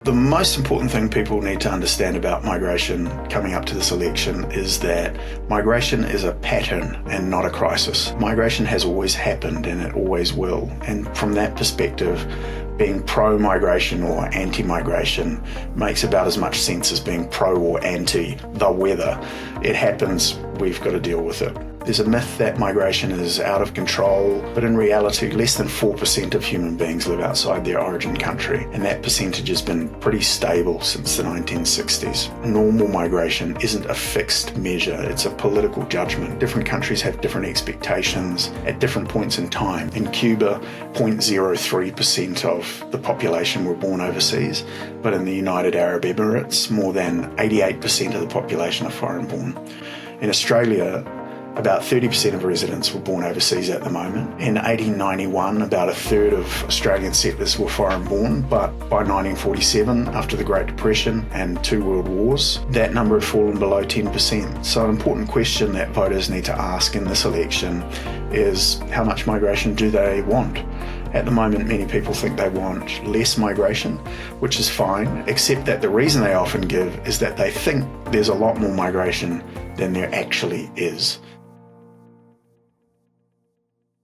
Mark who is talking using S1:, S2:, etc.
S1: The most important thing people need to understand about migration coming up to this election is that migration is a pattern and not a crisis. Migration has always happened and it always will. And from that perspective, being pro-migration or anti-migration makes about as much sense as being pro or anti the weather. It happens, we've got to deal with it. There's a myth that migration is out of control, but in reality, less than 4% of human beings live outside their origin country, and that percentage has been pretty stable since the 1960s. Normal migration isn't a fixed measure, it's a political judgment. Different countries have different expectations at different points in time. In Cuba, 0.03% of the population were born overseas, but in the United Arab Emirates, more than 88% of the population are foreign born. In Australia, about 30% of residents were born overseas at the moment. In 1891, about a third of Australian settlers were foreign born, but by 1947, after the Great Depression and 2 world wars, that number had fallen below 10%. So an important question that voters need to ask in this election is how much migration do they want? At the moment, many people think they want less migration, which is fine, except that the reason they often give is that they think there's a lot more migration than there actually is.